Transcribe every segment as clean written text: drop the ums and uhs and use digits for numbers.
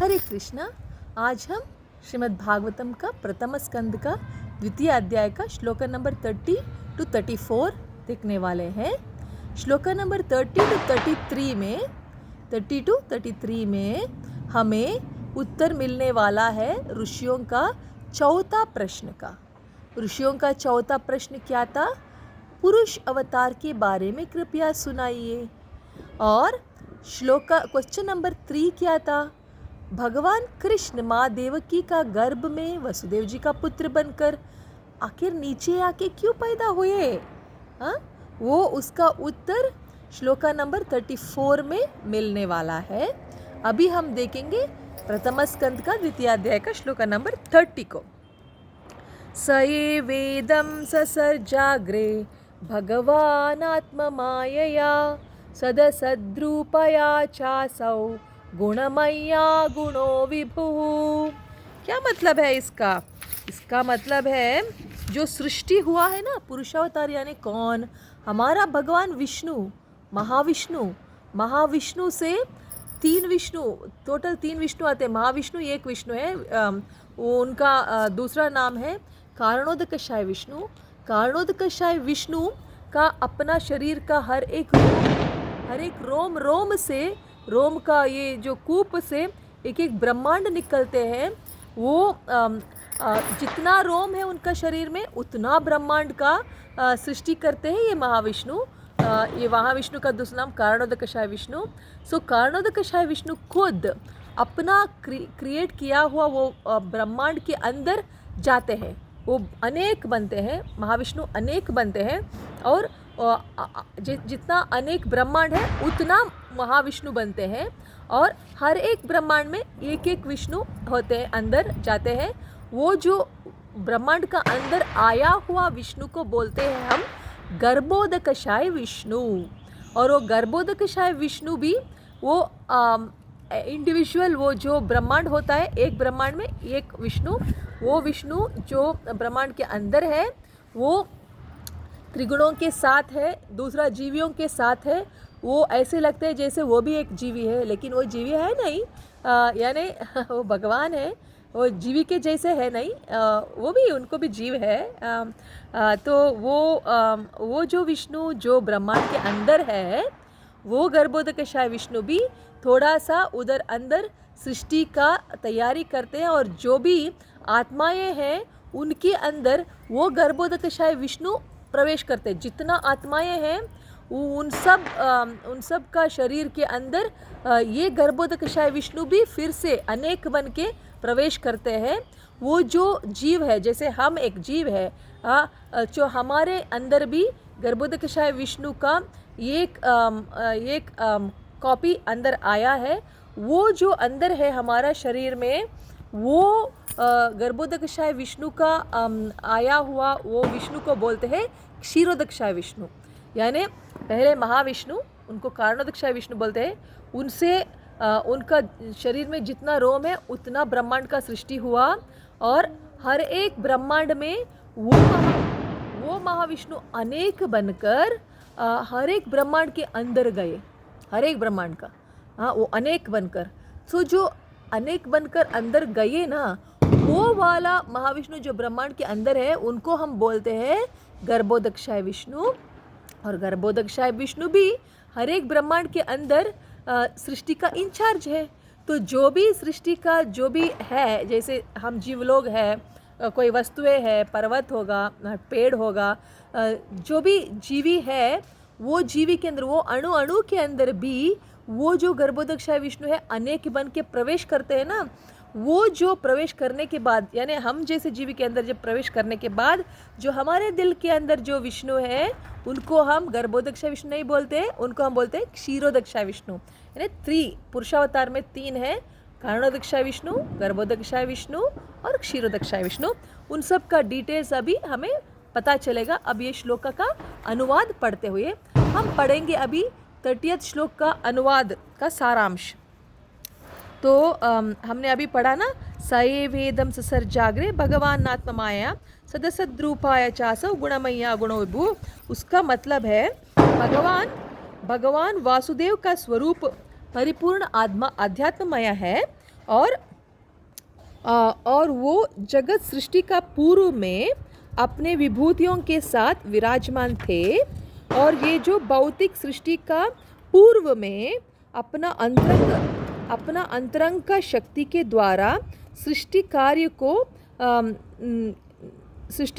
हरे कृष्णा। आज हम श्रीमद् भागवतम का प्रथम स्कंद का द्वितीय अध्याय का श्लोक नंबर 30 to 34 देखने वाले हैं। श्लोक नंबर 30 to 33 में हमें उत्तर मिलने वाला है ऋषियों का चौथा प्रश्न का। ऋषियों का चौथा प्रश्न क्या था? पुरुष अवतार के बारे में कृपया सुनाइए। और श्लोक का क्वेश्चन नंबर 3 क्या था? भगवान कृष्ण माँ देवकी का गर्भ में वसुदेव जी का पुत्र बनकर आखिर नीचे आके क्यों पैदा हुए? हाँ, वो उसका उत्तर श्लोक नंबर 34 में मिलने वाला है। अभी हम देखेंगे प्रथम स्कंद का द्वितीय अध्याय का श्लोक नंबर 30 को। स ये वेदं ससर्जाग्रे भगवान आत्ममायया सदसद्रूपया चासौ गुणमय्या गुणो विभुः। क्या मतलब है इसका? इसका मतलब है जो सृष्टि हुआ है ना, पुरुषावतार यानी कौन? हमारा भगवान विष्णु, महाविष्णु से तीन विष्णु, टोटल 3 विष्णु आते हैं। महाविष्णु एक विष्णु है, वो उनका दूसरा नाम है कारणोदकशाय विष्णु। कारणोदकशाय विष्णु का अपना शरीर का हर एक रोम से, रोम का ये जो कूप से एक एक ब्रह्मांड निकलते हैं। वो जितना रोम है उनका शरीर में उतना ब्रह्मांड का सृष्टि करते हैं ये महाविष्णु। ये महाविष्णु का दूसरा नाम कारणोदकशाय विष्णु। सो कारणोदकशाय विष्णु खुद अपना क्रिएट किया हुआ वो ब्रह्मांड के अंदर जाते हैं। वो अनेक बनते हैं, महाविष्णु अनेक बनते हैं। और जितना अनेक ब्रह्मांड है उतना महाविष्णु बनते हैं। और हर एक ब्रह्मांड में एक एक विष्णु होते हैं, अंदर जाते हैं। वो जो ब्रह्मांड का अंदर आया हुआ विष्णु को बोलते हैं हम गर्भोदकशाय विष्णु। और वो गर्भोदकशाय विष्णु भी वो इंडिविजुअल, वो जो ब्रह्मांड होता है, एक ब्रह्मांड में एक विष्णु, वो विष्णु जो ब्रह्मांड के अंदर है वो त्रिगुणों के साथ है, दूसरा जीवियों के साथ है। वो ऐसे लगते हैं जैसे वो भी एक जीवी है, लेकिन वो जीवी है नहीं, यानी वो भगवान है, वो जीवी के जैसे है नहीं, वो भी, उनको भी जीव है। तो वो जो विष्णु जो ब्रह्मांड के अंदर है वो गर्भोदकशाय विष्णु भी थोड़ा सा उधर अंदर सृष्टि का तैयारी करते हैं। और जो भी आत्माएं हैं उनके अंदर वो गर्भोदकशाय विष्णु प्रवेश करते हैं। जितना आत्माएं हैं उन सब का शरीर के अंदर ये गर्भोदकशाय विष्णु भी फिर से अनेक बन के प्रवेश करते हैं। वो जो जीव है, जैसे हम एक जीव है, जो हमारे अंदर भी गर्भोदकशाय विष्णु का एक कॉपी अंदर आया है। वो जो अंदर है हमारा शरीर में, वो गर्भोदकशाय विष्णु का आया हुआ वो विष्णु को बोलते हैं क्षीरोदकशाय विष्णु। यानी पहले महाविष्णु, उनको कारणोदकशाय विष्णु बोलते हैं। उनसे उनका शरीर में जितना रोम है उतना ब्रह्मांड का सृष्टि हुआ। और हर एक ब्रह्मांड में वो महाविष्णु अनेक बनकर हर एक ब्रह्मांड के अंदर गए, हर एक ब्रह्मांड का, हाँ, वो अनेक बनकर। सो जो अनेक बनकर अंदर गए ना, वो वाला महाविष्णु जो ब्रह्मांड के अंदर है उनको हम बोलते हैं गर्भोदकशाय विष्णु। और गर्भोदकशाय विष्णु भी हर एक ब्रह्मांड के अंदर सृष्टि का इंचार्ज है। तो जो भी सृष्टि का जो भी है, जैसे हम जीव लोग हैं, कोई वस्तुएं है, पर्वत होगा, पेड़ होगा, जो भी जीवी है, वो जीवी के अंदर, वो अणु अणु के अंदर भी वो जो गर्भोदकशाय विष्णु है अनेक बन के प्रवेश करते हैं ना। वो जो प्रवेश करने के बाद, यानी हम जैसे जीवी के अंदर जब प्रवेश करने के बाद जो हमारे दिल के अंदर जो विष्णु है उनको हम गर्भोदकशाय विष्णु नहीं बोलते, उनको हम बोलते हैं क्षीरोदकशाय विष्णु। यानी 3 पुरुषावतार में 3 है, कारणोदकशाय विष्णु, गर्भोदकशाय विष्णु और क्षीरोदकशाय विष्णु। उन सब का डिटेल्स अभी हमें पता चलेगा। अब ये श्लोक का अनुवाद पढ़ते हुए हम पढ़ेंगे अभी 30 श्लोक का अनुवाद का सारांश। तो हमने अभी पढ़ा ना, स ये वेदं ससर्जाग्रे भगवान आत्ममाया सदसद्रूपाय चासौ गुणमय्या गुणो विभुः। उसका मतलब है भगवान वासुदेव का स्वरूप परिपूर्ण आत्मा अध्यात्ममय है और और वो जगत सृष्टि का पूर्व में अपने विभूतियों के साथ विराजमान थे, और ये जो भौतिक सृष्टि का पूर्व में अपना अंतरंग का शक्ति के द्वारा सृष्टि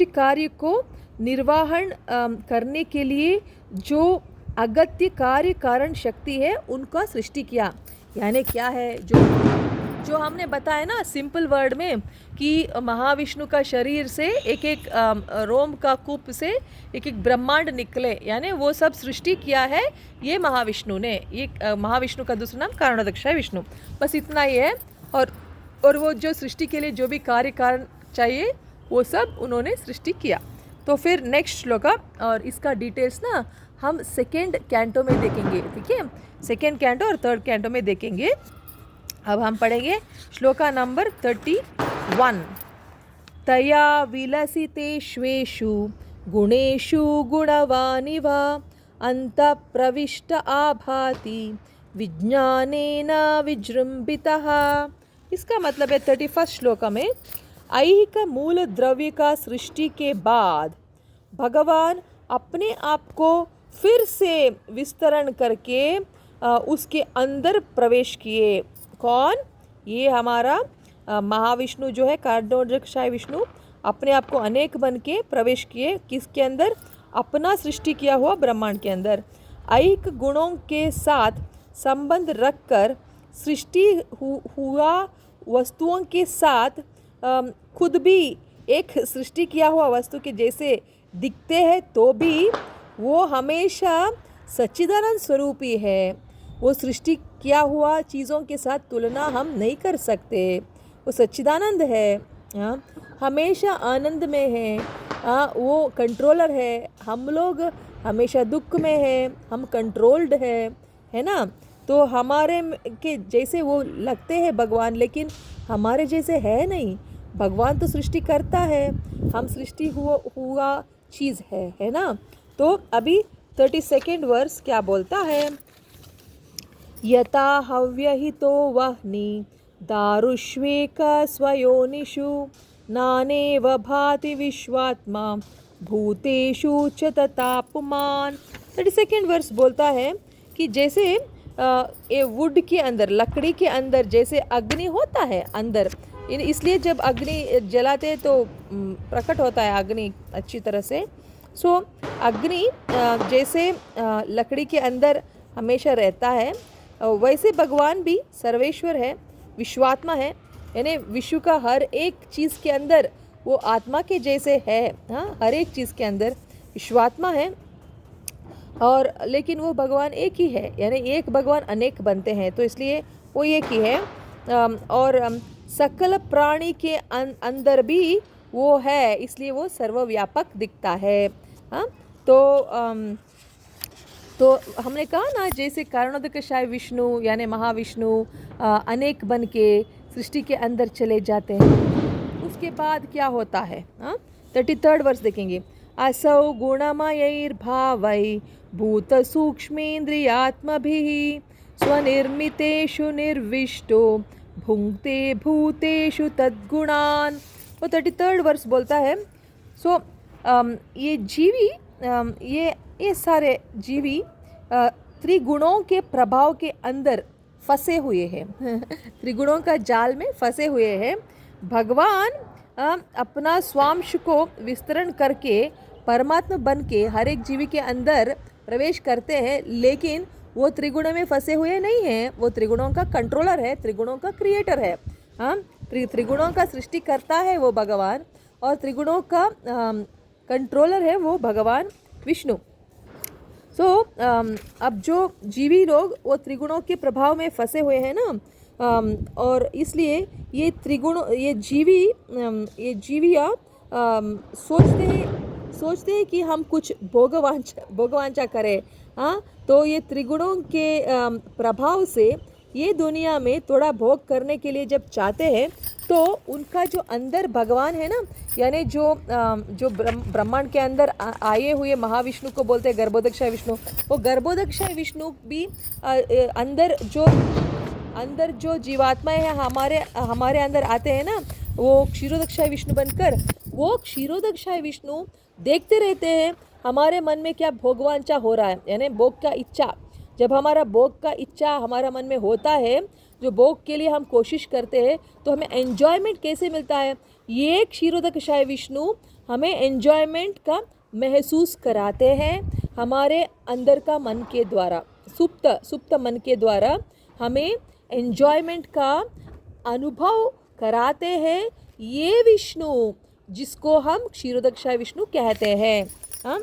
कार्य को निर्वाहन करने के लिए जो अगत्य कार्य कारण शक्ति है उनका सृष्टि किया। यानी क्या है, जो हमने बताया ना सिंपल वर्ड में कि महाविष्णु का शरीर से एक एक रोम का कूप से एक एक ब्रह्मांड निकले, यानी वो सब सृष्टि किया है ये महाविष्णु ने। ये महाविष्णु का दूसरा नाम कारणोदकशाय विष्णु, बस इतना ही है। और वो जो सृष्टि के लिए जो भी कार्य कारण चाहिए वो सब उन्होंने सृष्टि किया। तो फिर नेक्स्ट श्लोका, और इसका डिटेल्स ना हम सेकेंड कैंटो में देखेंगे, ठीक है, सेकेंड कैंटो और थर्ड कैंटो में देखेंगे। अब हम पढ़ेंगे श्लोका नंबर 31। तया विलसितेष्वेषु गुणेषु गुणवानिव अंतःप्रविष्ट आभाति विज्ञानेन विजृंभितः। इसका मतलब है 31 श्लोक में ऐहिक मूल द्रव्य का सृष्टि के बाद भगवान अपने आप को फिर से विस्तरण करके उसके अंदर प्रवेश किए। कौन? ये हमारा महाविष्णु जो है, कारणोदकशाय विष्णु, अपने आप को अनेक बन के प्रवेश किए। किसके अंदर? अपना सृष्टि किया हुआ ब्रह्मांड के अंदर। ऐहिक गुणों के साथ संबंध रखकर सृष्टि हुआ वस्तुओं के साथ खुद भी एक सृष्टि किया हुआ वस्तु के जैसे दिखते हैं, तो भी वो हमेशा सच्चिदानंद स्वरूप ही है। वो सृष्टि किया हुआ चीज़ों के साथ तुलना हम नहीं कर सकते। वो सच्चिदानंद है, हमेशा आनंद में है, वो कंट्रोलर है। हम लोग हमेशा दुख में है, हम कंट्रोल्ड है ना। तो हमारे के जैसे वो लगते हैं भगवान, लेकिन हमारे जैसे है नहीं। भगवान तो सृष्टि करता है, हम सृष्टि हुआ चीज़ है ना। तो अभी 32nd वर्स क्या बोलता है? यथा हव्यहितो वह्नि दारुष्वेक स्वयोनिषु नानेव भाति विश्वात्मा भूतेषु च तथा पुमान्। 32nd वर्स बोलता है कि जैसे ये वुड के अंदर, लकड़ी के अंदर जैसे अग्नि होता है अंदर, इसलिए जब अग्नि जलाते हैं तो प्रकट होता है अग्नि अच्छी तरह से। सो अग्नि जैसे लकड़ी के अंदर हमेशा रहता है, वैसे भगवान भी सर्वेश्वर है, विश्वात्मा है, यानी विश्व का हर एक चीज़ के अंदर वो आत्मा के जैसे है। हाँ, हर एक चीज़ के अंदर विश्वात्मा है, और लेकिन वो भगवान एक ही है, यानी एक भगवान अनेक बनते हैं, तो इसलिए वो एक ही है। और सकल प्राणी के अंदर भी वो है, इसलिए वो सर्वव्यापक दिखता है। हाँ, तो हमने कहा ना, जैसे कारणोदकशाय विष्णु यानी महाविष्णु अनेक बन के सृष्टि के अंदर चले जाते हैं, उसके बाद क्या होता है? 33rd वर्स देखेंगे। असौ गुणमयैर्भावै भूत सूक्ष्मेन्द्रियात्मभिः स्वनिर्मितेषु निर्विष्टो भुंक्ते भूतेषु तद्गुणान्। वो 33rd वर्स बोलता है, सो ये जीवी, ये सारे जीवी त्रिगुणों के प्रभाव के अंदर फंसे हुए हैं त्रिगुणों का जाल में फंसे हुए हैं। भगवान अपना स्वांश को विस्तरण करके परमात्मा बन के हर एक जीवी के अंदर प्रवेश करते हैं, लेकिन वो त्रिगुणों में फंसे हुए नहीं हैं। वो त्रिगुणों का कंट्रोलर है, त्रिगुणों का क्रिएटर है। हाँ, त्रिगुणों का सृष्टि करता है वो भगवान, और त्रिगुणों का कंट्रोलर है वो भगवान विष्णु। सो अब जो जीवी लोग वो त्रिगुणों के प्रभाव में फंसे हुए हैं ना, और इसलिए ये त्रिगुण, ये जीवियाँ सोचते हैं कि हम कुछ भोगवांछा करें। हाँ, तो ये त्रिगुणों के प्रभाव से ये दुनिया में थोड़ा भोग करने के लिए जब चाहते हैं, तो उनका जो अंदर भगवान है ना, यानी जो ब्रह्मांड के अंदर आए हुए महाविष्णु को बोलते हैं गर्भोदकशाय विष्णु। वो गर्भोदकशाय विष्णु भी अंदर अंदर जो जीवात्माएं हैं हमारे हमारे अंदर आते हैं ना, वो क्षीरोदक्षाय विष्णु बनकर, वो क्षीरोदक्षाय विष्णु देखते रहते हैं हमारे मन में क्या भोगवांछा हो रहा है, यानी भोग का इच्छा। जब हमारा भोग का इच्छा हमारा मन में होता है, जो भोग के लिए हम कोशिश करते हैं, तो हमें एन्जॉयमेंट कैसे मिलता है? ये क्षीरोदक्षाय विष्णु हमें एन्जॉयमेंट का महसूस कराते हैं हमारे अंदर का मन के द्वारा, सुप्त मन के द्वारा हमें एन्जॉयमेंट का अनुभव कराते हैं ये विष्णु, जिसको हम क्षीरोदक्षाय विष्णु कहते हैं। हाँ,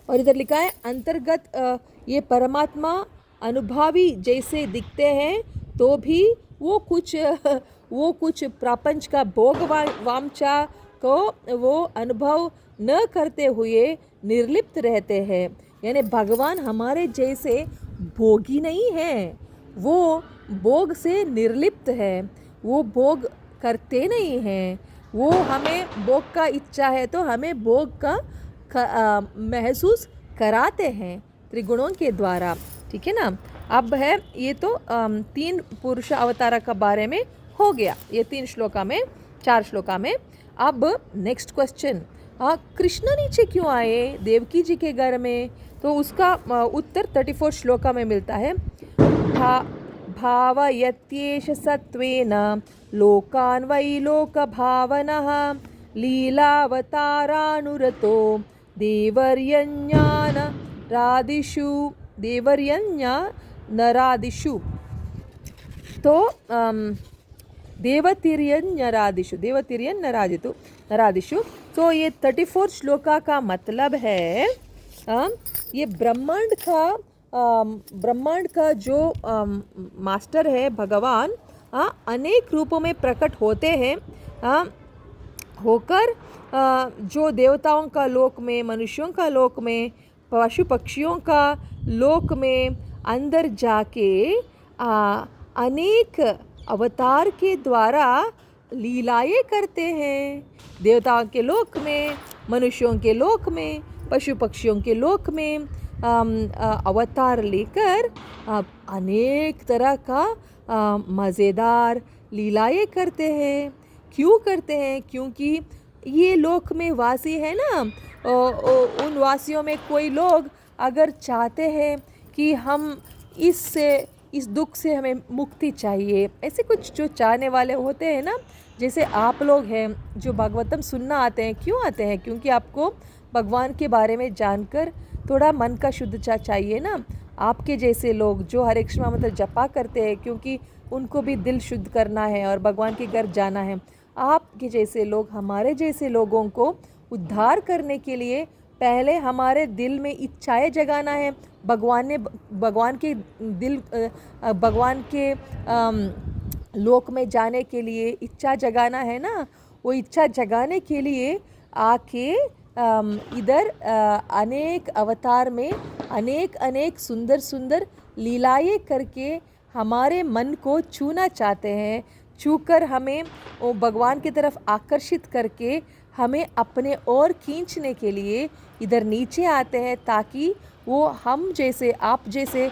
और इधर लिखा है अंतर्गत ये परमात्मा अनुभवी जैसे दिखते हैं, तो भी वो कुछ प्रपंच का भोग वांछा को वो अनुभव न करते हुए निर्लिप्त रहते हैं। यानी भगवान हमारे जैसे भोगी नहीं है, वो भोग से निर्लिप्त है, वो भोग करते नहीं हैं। वो हमें भोग का इच्छा है तो हमें भोग का महसूस कराते हैं त्रिगुणों के द्वारा। ठीक है ना। अब है ये तो 3 पुरुष अवतार का बारे में हो गया, ये 3 श्लोका में, 4 श्लोका में। अब नेक्स्ट क्वेश्चन, कृष्ण नीचे क्यों आए देवकी जी के घर में? तो उसका उत्तर 34 श्लोका में मिलता है। भावयत्येष सत्वेन लोकान् वै लोकभावनः लीलावतारानुरतो देवर्यन्नरादिषु। तो देवतिर्यन्नरादिषु। तो ये 34 श्लोका का मतलब है ये ब्रह्मांड का जो मास्टर है भगवान, अनेक रूपों में प्रकट होते हैं, होकर जो देवताओं का लोक में, मनुष्यों का लोक में, पशु पक्षियों का लोक में अंदर जाके अनेक अवतार के द्वारा लीलाएं करते हैं। देवताओं के लोक में, मनुष्यों के लोक में, पशु पक्षियों के लोक में अवतार लेकर अनेक तरह का मज़ेदार लीलाएं करते हैं। क्यों करते हैं? क्योंकि ये लोक में वासी है ना, उन वासियों में कोई लोग अगर चाहते हैं कि हम इस दुख से हमें मुक्ति चाहिए, ऐसे कुछ जो चाहने वाले होते हैं ना, जैसे आप लोग हैं जो भागवतम सुनना आते हैं, क्यों आते हैं? क्योंकि आपको भगवान के बारे में जानकर थोड़ा मन का शुद्धता चाहिए ना। आपके जैसे लोग जो हरे कृष्ण मंत्र जपा करते हैं, क्योंकि उनको भी दिल शुद्ध करना है और भगवान के घर जाना है। आपके जैसे लोग, हमारे जैसे लोगों को उद्धार करने के लिए पहले हमारे दिल में इच्छाएं जगाना है। भगवान के लोक में जाने के लिए इच्छा जगाना है ना। वो इच्छा जगाने के लिए आके इधर अनेक अवतार में अनेक सुंदर सुंदर लीलाएं करके हमारे मन को छूना चाहते हैं। छूकर हमें वो भगवान की तरफ आकर्षित करके हमें अपने ओर खींचने के लिए इधर नीचे आते हैं, ताकि वो हम जैसे, आप जैसे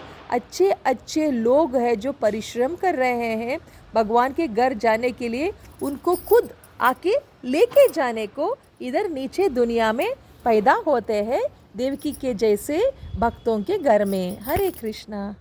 अच्छे लोग हैं जो परिश्रम कर रहे हैं भगवान के घर जाने के लिए, उनको खुद आके लेके जाने को इधर नीचे दुनिया में पैदा होते हैं देवकी के जैसे भक्तों के घर में। हरे कृष्णा।